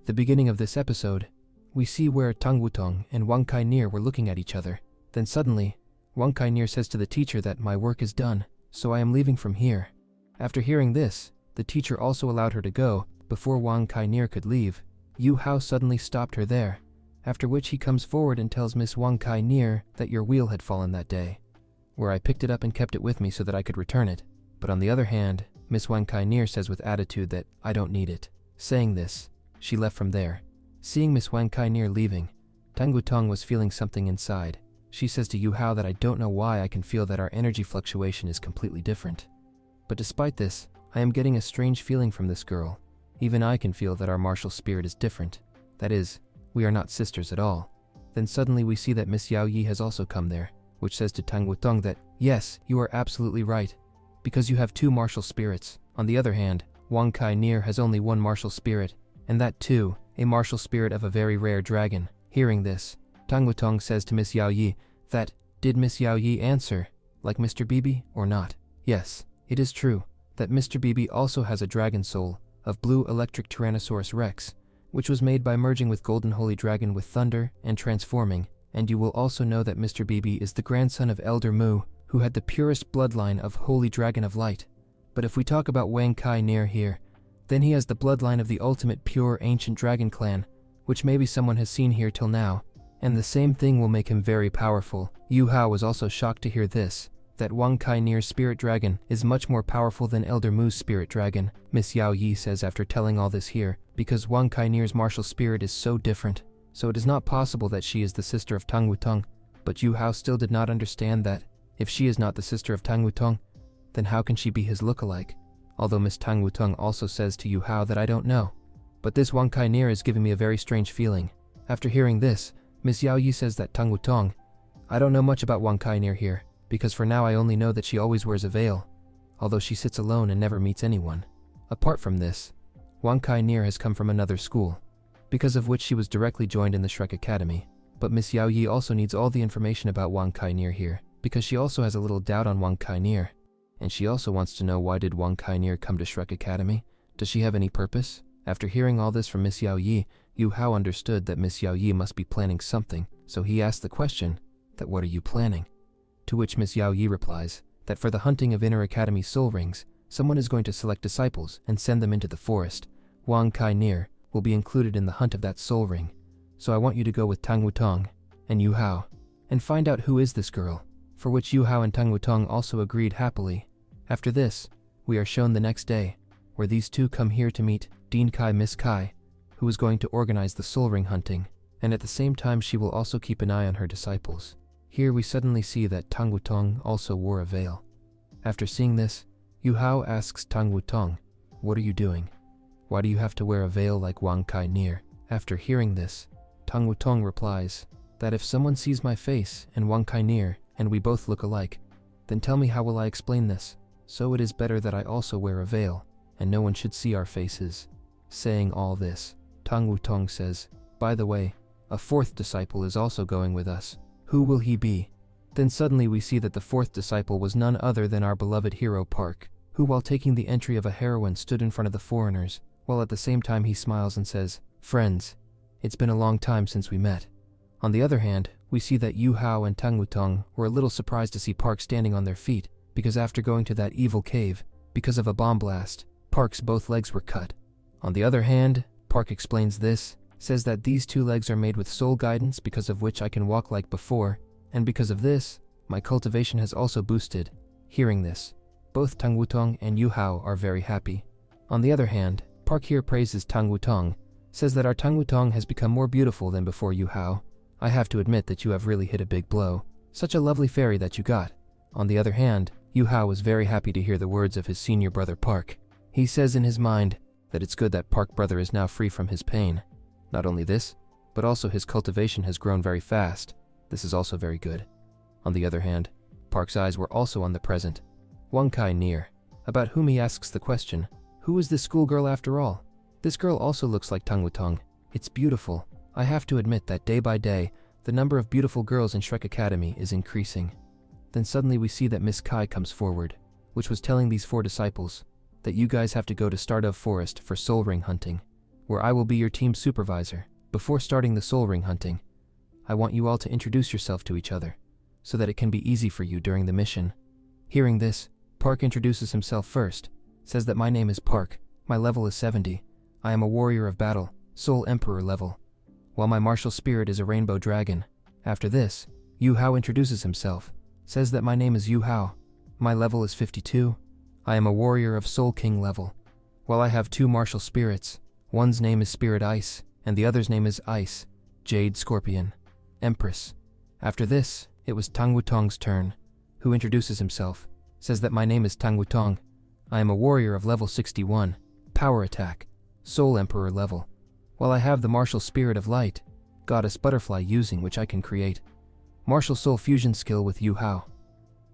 The beginning of this episode, we see where Tang Wutong and Wang Kai-Nir were looking at each other. Then suddenly, Wang Kai-Nir says to the teacher that my work is done, so I am leaving from here. After hearing this, the teacher also allowed her to go. Before Wang Kai-Nir could leave, Yu Hao suddenly stopped her there, after which he comes forward and tells Miss Wang Kai-Nir that your wheel had fallen that day, where I picked it up and kept it with me so that I could return it. But on the other hand, Miss Wang Kai-Nir says with attitude that I don't need it. Saying this, she left from there. Seeing Miss Wang Kai-Nir leaving, Tang Wutong was feeling something inside. She says to Yu Hao that I don't know why I can feel that our energy fluctuation is completely different. But despite this, I am getting a strange feeling from this girl. Even I can feel that our martial spirit is different. That is, we are not sisters at all. Then suddenly we see that Miss Yao Yi has also come there, which says to Tang Wutong that, yes, you are absolutely right, because you have two martial spirits. On the other hand, Wang Kai-Nir has only one martial spirit, and that too, a martial spirit of a very rare dragon. Hearing this, Tang Wutong says to Miss Yao Yi that, did Miss Yao Yi answer, like Mr. Bibi, or not? Yes, it is true that Mr. Bibi also has a dragon soul of blue electric Tyrannosaurus Rex, which was made by merging with Golden Holy Dragon with thunder and transforming, and you will also know that Mr. Bibi is the grandson of Elder Mu, who had the purest bloodline of Holy Dragon of Light. But if we talk about Wang Kai-Nir here, then he has the bloodline of the ultimate pure ancient dragon clan, which maybe someone has seen here till now, and the same thing will make him very powerful. Yu Hao was also shocked to hear this, that Wang Kai-Nir's spirit dragon is much more powerful than Elder Mu's spirit dragon. Miss Yao Yi says after telling all this here, because Wang Kai-Nir's martial spirit is so different, so it is not possible that she is the sister of Tang Wutong. But Yu Hao still did not understand that, if she is not the sister of Tang Wutong, then how can she be his lookalike? Although Miss Tang Wutong also says to Yu Hao that I don't know. But this Wang Kai-Nir is giving me a very strange feeling. After hearing this, Miss Yao Yi says that Tang Wutong, I don't know much about Wang Kai-Nir here, because for now I only know that she always wears a veil, although she sits alone and never meets anyone. Apart from this, Wang Kai-Nir has come from another school, because of which she was directly joined in the Shrek Academy. But Miss Yao Yi also needs all the information about Wang Kai-Nir here, because she also has a little doubt on Wang Kai-Nir, and she also wants to know why did Wang Kai-Nir come to Shrek Academy? Does she have any purpose? After hearing all this from Miss Yao Yi, Yu Hao understood that Miss Yao Yi must be planning something, so he asked the question, that what are you planning? To which Miss Yao Yi replies, that for the hunting of Inner Academy soul rings, someone is going to select disciples and send them into the forest. Wang Kai-Nir will be included in the hunt of that soul ring, so I want you to go with Tang Wutong and Yu Hao, and find out who is this girl, for which Yu Hao and Tang Wutong also agreed happily. After this, we are shown the next day, where these two come here to meet Dean Kai Miss Kai, who is going to organize the soul ring hunting, and at the same time she will also keep an eye on her disciples. Here we suddenly see that Tang Wutong also wore a veil. After seeing this, Yu Hao asks Tang Wutong, what are you doing? Why do you have to wear a veil like Wang Kai-Nir? After hearing this, Tang Wutong replies, that if someone sees my face and Wang Kai-Nir and we both look alike, then tell me how will I explain this? So it is better that I also wear a veil, and no one should see our faces. Saying all this, Tang Wutong says, by the way, a fourth disciple is also going with us. Who will he be? Then suddenly we see that the fourth disciple was none other than our beloved hero Park, who while taking the entry of a heroine stood in front of the foreigners, while at the same time he smiles and says, friends, it's been a long time since we met. On the other hand, we see that Yu Hao and Tang Wutong were a little surprised to see Park standing on their feet, because after going to that evil cave, because of a bomb blast, Park's both legs were cut. On the other hand, Park explains this, says that these two legs are made with soul guidance because of which I can walk like before, and because of this, my cultivation has also boosted. Hearing this, both Tang Wutong and Yu Hao are very happy. On the other hand, Park here praises Tang Wutong, says that our Tang Wutong has become more beautiful than before Yu Hao. I have to admit that you have really hit a big blow. Such a lovely fairy that you got. On the other hand, Yu Hao was very happy to hear the words of his senior brother Park. He says in his mind that it's good that Park brother is now free from his pain. Not only this, but also his cultivation has grown very fast. This is also very good. On the other hand, Park's eyes were also on the present, Wang Kai-Nir, about whom he asks the question, who is this schoolgirl after all? This girl also looks like Tang Wutong. It's beautiful. I have to admit that day by day, the number of beautiful girls in Shrek Academy is increasing. Then suddenly we see that Miss Kai comes forward, which was telling these four disciples that you guys have to go to Stardove Forest for soul ring hunting, where I will be your team supervisor. Before starting the soul ring hunting, I want you all to introduce yourself to each other, so that it can be easy for you during the mission." Hearing this, Park introduces himself first, says that my name is Park, my level is 70, I am a warrior of battle, Soul Emperor level, while my martial spirit is a rainbow dragon. After this, Yu Hao introduces himself, says that my name is Yu Hao, my level is 52, I am a warrior of Soul King level, while I have 2 martial spirits, one's name is Spirit Ice, and the other's name is Ice, Jade Scorpion, Empress. After this, it was Tang Wutong's turn, who introduces himself, says that my name is Tang Wutong, I am a warrior of level 61, Power Attack, Soul Emperor level, while I have the martial spirit of light, Goddess Butterfly using which I can create martial soul fusion skill with Yu Hao.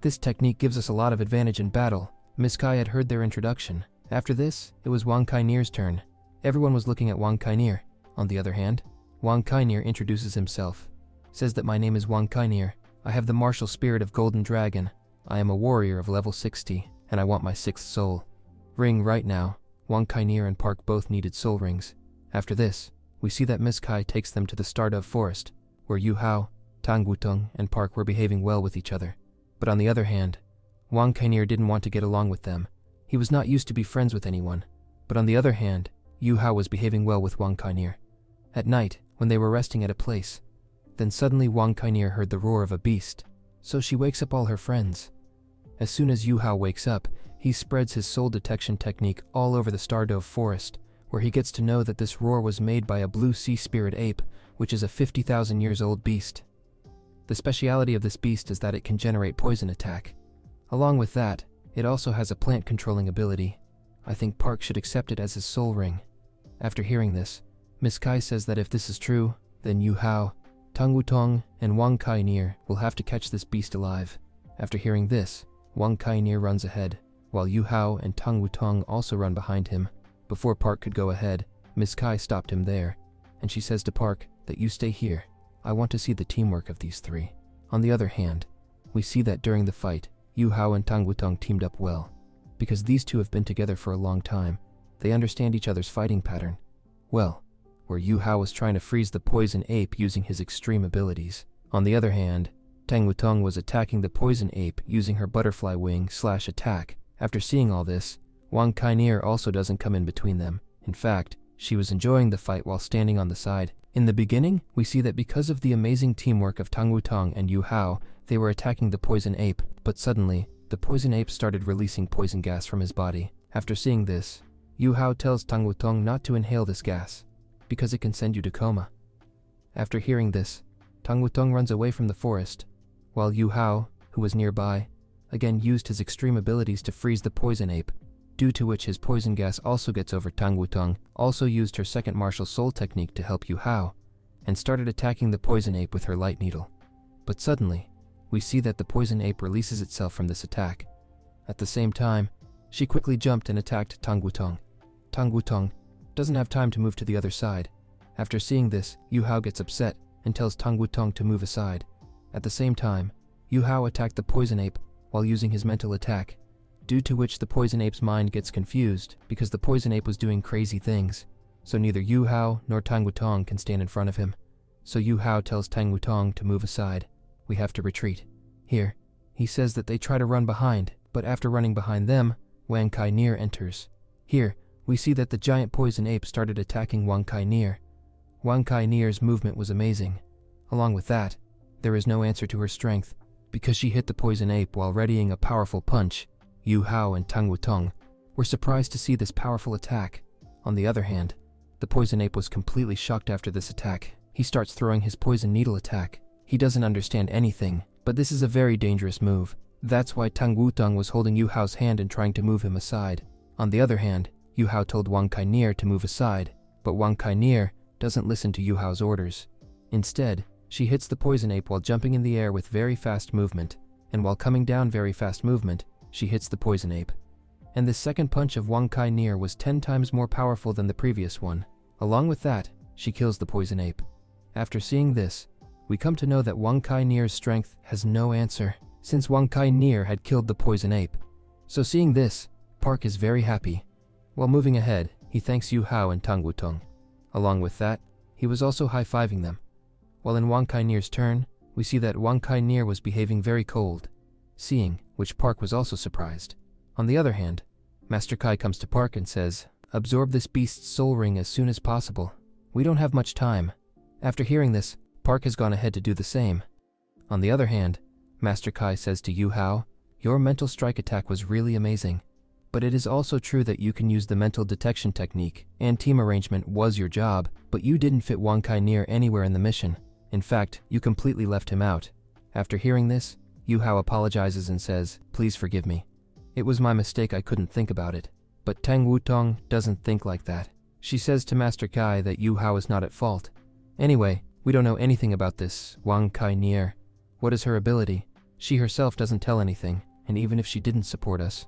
This technique gives us a lot of advantage in battle. Miss Kai had heard their introduction. After this, it was Wang Kainir's turn. Everyone was looking at Wang Kainir. On the other hand, Wang Kainir introduces himself, says that my name is Wang Kainir, I have the martial spirit of Golden Dragon, I am a warrior of level 60, and I want my 6th soul ring right now. Wang Kainir and Park both needed soul rings. After this, we see that Miss Kai takes them to the Stardove Forest, where Yu Hao, Tang Wutong, and Park were behaving well with each other. But on the other hand, Wang Kainir didn't want to get along with them. He was not used to be friends with anyone. But on the other hand, Yu Hao was behaving well with Wang Kainir. At night, when they were resting at a place, then suddenly Wang Kainir heard the roar of a beast, so she wakes up all her friends. As soon as Yu Hao wakes up, he spreads his soul detection technique all over the Stardove Forest, where he gets to know that this roar was made by a blue sea spirit ape, which is a 50,000 years old beast. The speciality of this beast is that it can generate poison attack. Along with that, it also has a plant controlling ability. I think Park should accept it as his soul ring. After hearing this, Miss Kai says that if this is true, then Yu Hao, Tang Wutong, and Wang Kainir will have to catch this beast alive. After hearing this, Wang Kainir runs ahead, while Yu Hao and Tang Wutong also run behind him. Before Park could go ahead, Miss Kai stopped him there, and she says to Park that you stay here. I want to see the teamwork of these 3. On the other hand, we see that during the fight, Yu Hao and Tang Wutong teamed up well. Because these 2 have been together for a long time, they understand each other's fighting pattern. Well, where Yu Hao was trying to freeze the poison ape using his extreme abilities. On the other hand, Tang Wutong was attacking the poison ape using her butterfly wing / attack. After seeing all this, Wang Kainir also doesn't come in between them. In fact, she was enjoying the fight while standing on the side. In the beginning, we see that because of the amazing teamwork of Tang Wutong and Yu Hao, they were attacking the poison ape, but suddenly, the poison ape started releasing poison gas from his body. After seeing this, Yu Hao tells Tang Wutong not to inhale this gas, because it can send you to coma. After hearing this, Tang Wutong runs away from the forest, while Yu Hao, who was nearby, again used his extreme abilities to freeze the poison ape, due to which his poison gas also gets over. Tang Wutong also used her second martial soul technique to help Yu Hao, and started attacking the poison ape with her light needle. But suddenly, we see that the poison ape releases itself from this attack. At the same time, she quickly jumped and attacked Tang Wutong. Tang Wutong doesn't have time to move to the other side. After seeing this, Yu Hao gets upset and tells Tang Wutong to move aside. At the same time, Yu Hao attacked the poison ape while using his mental attack, due to which the poison ape's mind gets confused because the poison ape was doing crazy things. So neither Yu Hao nor Tang Wutong can stand in front of him. So Yu Hao tells Tang Wutong to move aside. We have to retreat. Here, he says that they try to run behind, but after running behind them, Wang Kainir enters. Here, we see that the giant poison ape started attacking Wang Kainir. Wang Kainir's movement was amazing. Along with that, there is no answer to her strength, because she hit the poison ape while readying a powerful punch. Yu Hao and Tang Wutong were surprised to see this powerful attack. On the other hand, the poison ape was completely shocked after this attack. He starts throwing his poison needle attack. He doesn't understand anything, but this is a very dangerous move. That's why Tang Wutong was holding Yu Hao's hand and trying to move him aside. On the other hand, Yu Hao told Wang Kainir to move aside, but Wang Kainir doesn't listen to Yu Hao's orders. Instead, she hits the poison ape while jumping in the air with very fast movement, and while coming down very fast movement, she hits the poison ape. And this second punch of Wang Kainir was 10 times more powerful than the previous one. Along with that, she kills the poison ape. After seeing this, we come to know that Wang Kainir's strength has no answer, since Wang Kainir had killed the poison ape. So seeing this, Park is very happy. While moving ahead, he thanks Yu Hao and Tang Wutong. Along with that, he was also high-fiving them. While in Wang Kai-nier's turn, we see that Wang Kai-nier was behaving very cold, seeing which Park was also surprised. On the other hand, Master Kai comes to Park and says, "Absorb this beast's soul ring as soon as possible. We don't have much time." After hearing this, Park has gone ahead to do the same. On the other hand, Master Kai says to Yu Hao, "Your mental strike attack was really amazing. But it is also true that you can use the mental detection technique, and team arrangement was your job, but you didn't fit Wang Kai-nier anywhere in the mission. In fact, you completely left him out." After hearing this, Yu Hao apologizes and says, "Please forgive me. It was my mistake, I couldn't think about it." But Tang Wutong doesn't think like that. She says to Master Kai that Yu Hao is not at fault. Anyway, we don't know anything about this Wang Kai-nier. What is her ability? She herself doesn't tell anything, and even if she didn't support us,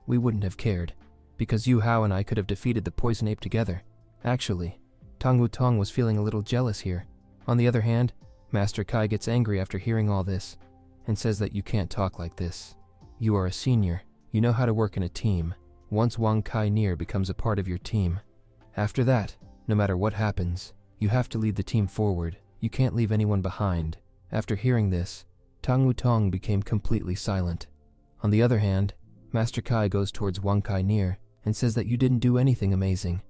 we wouldn't have cared, because Yu Hao and I could have defeated the poison ape together. Actually, Tang Wutong was feeling a little jealous here. On the other hand, Master Kai gets angry after hearing all this, and says that you can't talk like this. You are a senior. You know how to work in a team. Once Wang Kai-nier becomes a part of your team, after that, no matter what happens, you have to lead the team forward. You can't leave anyone behind. After hearing this, Tang Wutong became completely silent. On the other hand, Master Kai goes towards Wang Kai-nier and says that you didn't do anything amazing.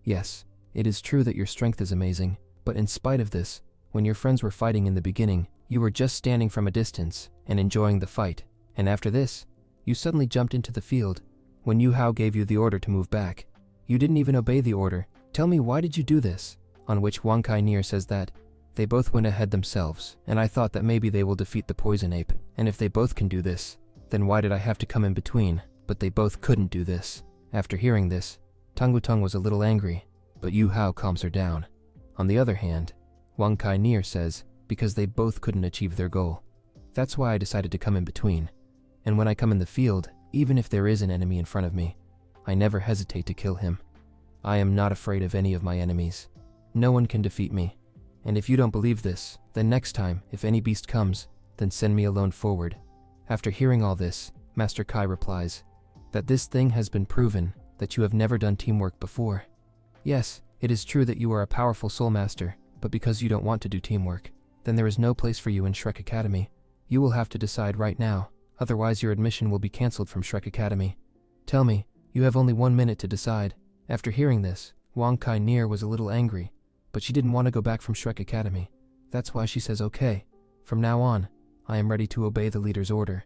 Yes, it is true that your strength is amazing, but in spite of this, when your friends were fighting in the beginning, you were just standing from a distance and enjoying the fight, and after this, you suddenly jumped into the field. When Yu Hao gave you the order to move back, you didn't even obey the order. Tell me, why did you do this? On which Wang Kai-nier says that they both went ahead themselves, and I thought that maybe they will defeat the poison ape, and if they both can do this, then why did I have to come in between? But they both couldn't do this. After hearing this, Tang Wutong was a little angry, but Yu Hao calms her down. On the other hand, Wang Kai-nier says, because they both couldn't achieve their goal. That's why I decided to come in between. And when I come in the field, even if there is an enemy in front of me, I never hesitate to kill him. I am not afraid of any of my enemies. No one can defeat me. And if you don't believe this, then next time, if any beast comes, then send me alone forward. After hearing all this, Master Kai replies that this thing has been proven that you have never done teamwork before. Yes, it is true that you are a powerful soul master, but because you don't want to do teamwork, then there is no place for you in Shrek Academy. You will have to decide right now, otherwise your admission will be cancelled from Shrek Academy. Tell me, you have only 1 minute to decide. After hearing this, Wang Kai-nier was a little angry, but she didn't want to go back from Shrek Academy. That's why she says, "Okay, from now on, I am ready to obey the leader's order."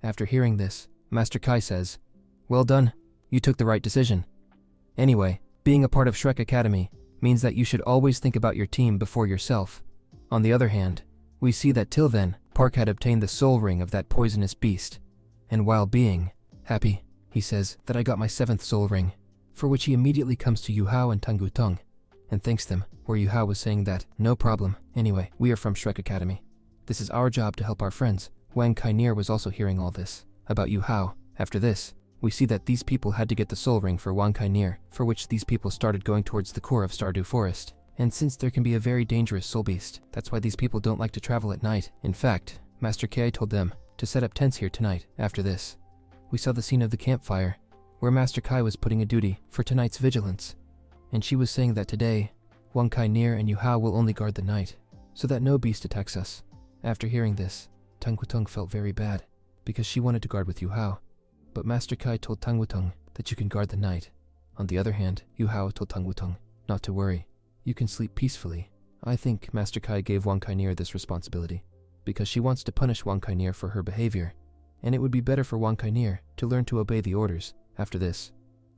After hearing this, Master Kai says, "Well done, you took the right decision. Anyway, being a part of Shrek Academy means that you should always think about your team before yourself." On the other hand, we see that till then, Park had obtained the soul ring of that poisonous beast, and while being happy, he says that I got my 7th soul ring, for which he immediately comes to Yu Hao and Tang Wutong and thanks them, where Yu Hao was saying that, "No problem, anyway, we are from Shrek Academy. This is our job to help our friends." Wang Kai-nier was also hearing all this about Yu Hao. After this, we see that these people had to get the soul ring for Wang Kai-nier, for which these people started going towards the core of Stardew Forest. And since there can be a very dangerous soul beast, that's why these people don't like to travel at night. In fact, Master Kai told them to set up tents here tonight. After this, we saw the scene of the campfire, where Master Kai was putting a duty for tonight's vigilance. And she was saying that today, Wang Kai-nier and Yu Hao will only guard the night, so that no beast attacks us. After hearing this, Tang Wutong felt very bad, because she wanted to guard with Yu Hao. But Master Kai told Tang Wutong that you can guard the night. On the other hand, Yu Hao told Tang Wutong not to worry. You can sleep peacefully. I think Master Kai gave Wang Kai-nier this responsibility, because she wants to punish Wang Kai-nier for her behavior, and it would be better for Wang Kai-nier to learn to obey the orders. After this,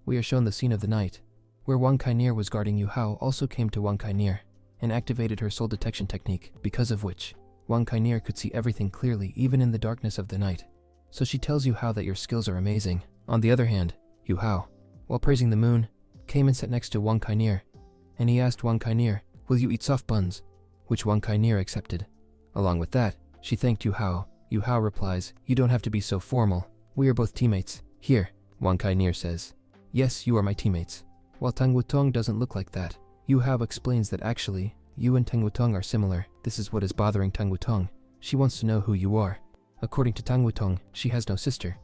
we are shown the scene of the night, where Wang Kai-nier was guarding. Yu Hao also came to Wang Kai-nier and activated her soul detection technique, because of which Wang Kai-nier could see everything clearly even in the darkness of the night. So she tells Yu Hao that your skills are amazing. On the other hand, Yu Hao, while praising the moon, came and sat next to Wang Kai-nier, and he asked Wang Kai-nier, "Will you eat soft buns?" Which Wang Kai-nier accepted. Along with that, she thanked Yu Hao. Yu Hao replies, "You don't have to be so formal. We are both teammates." Here, Wang Kai-nier says, "Yes, you are my teammates." While Tang Wutong doesn't look like that, Yu Hao explains that actually, you and Tang Wutong are similar. This is what is bothering Tang Wutong. She wants to know who you are. According to Tang Wutong, she has no sister.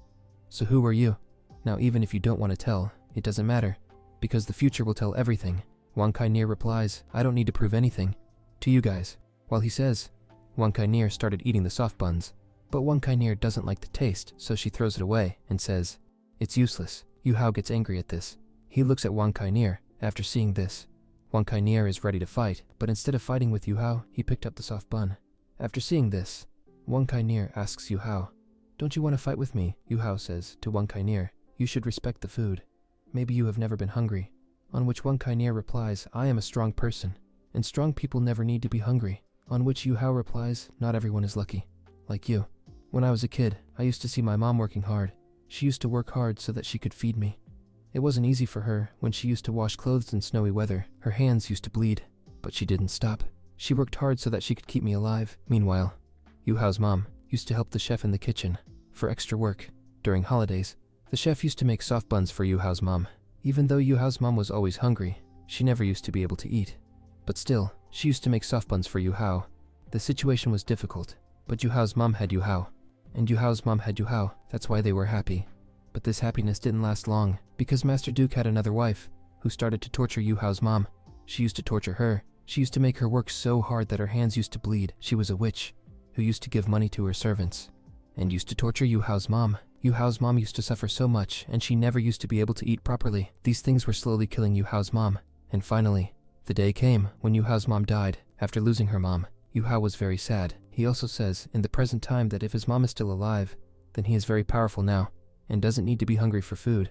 So who are you? Now even if you don't want to tell, it doesn't matter, because the future will tell everything. Wang Kai-nier replies, I don't need to prove anything to you guys. While he says, Wang Kai-nier started eating the soft buns, but Wang Kai-nier doesn't like the taste, so she throws it away and says, it's useless. Yu Hao gets angry at this. He looks at Wang Kai-nier. After seeing this, Wang Kai-nier is ready to fight, but instead of fighting with Yu Hao, he picked up the soft bun. After seeing this, Wang Kai-nier asks Yu Hao, don't you want to fight with me? Yu Hao says to Wang Kai-nier, you should respect the food. Maybe you have never been hungry. On which Wang Kai-nier replies, I am a strong person, and strong people never need to be hungry. On which Yu Hao replies, not everyone is lucky, like you. When I was a kid, I used to see my mom working hard. She used to work hard so that she could feed me. It wasn't easy for her when she used to wash clothes in snowy weather. Her hands used to bleed, but she didn't stop. She worked hard so that she could keep me alive. Meanwhile, Yu Hao's mom used to help the chef in the kitchen for extra work. During holidays, the chef used to make soft buns for Yu Hao's mom. Even though Yu Hao's mom was always hungry, she never used to be able to eat. But still, she used to make soft buns for Yu Hao. The situation was difficult, but Yu Hao's mom had Yu Hao, and Yu Hao's mom had Yu Hao. That's why they were happy. But this happiness didn't last long, because Master Duke had another wife, who started to torture Yu Hao's mom. She used to torture her. She used to make her work so hard that her hands used to bleed. She was a witch, who used to give money to her servants, and used to torture Yu Hao's mom. Yu Hao's mom used to suffer so much, and she never used to be able to eat properly. These things were slowly killing Yu Hao's mom. And finally, the day came when Yu Hao's mom died. After losing her mom, Yu Hao was very sad. He also says in the present time that if his mom is still alive, then he is very powerful now, and doesn't need to be hungry for food.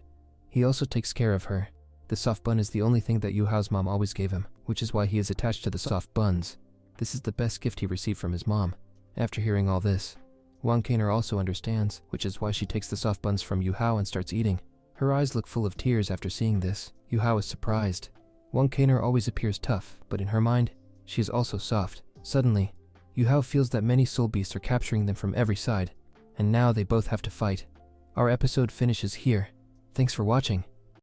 He also takes care of her. The soft bun is the only thing that Yu Hao's mom always gave him, which is why he is attached to the soft buns. This is the best gift he received from his mom. After hearing all this, Wang Kai-nier also understands, which is why she takes the soft buns from Yu Hao and starts eating. Her eyes look full of tears after seeing this. Yu Hao is surprised. Wang Kai-nier always appears tough, but in her mind, she is also soft. Suddenly, Yu Hao feels that many soul beasts are capturing them from every side, and now they both have to fight. Our episode finishes here. Thanks for watching.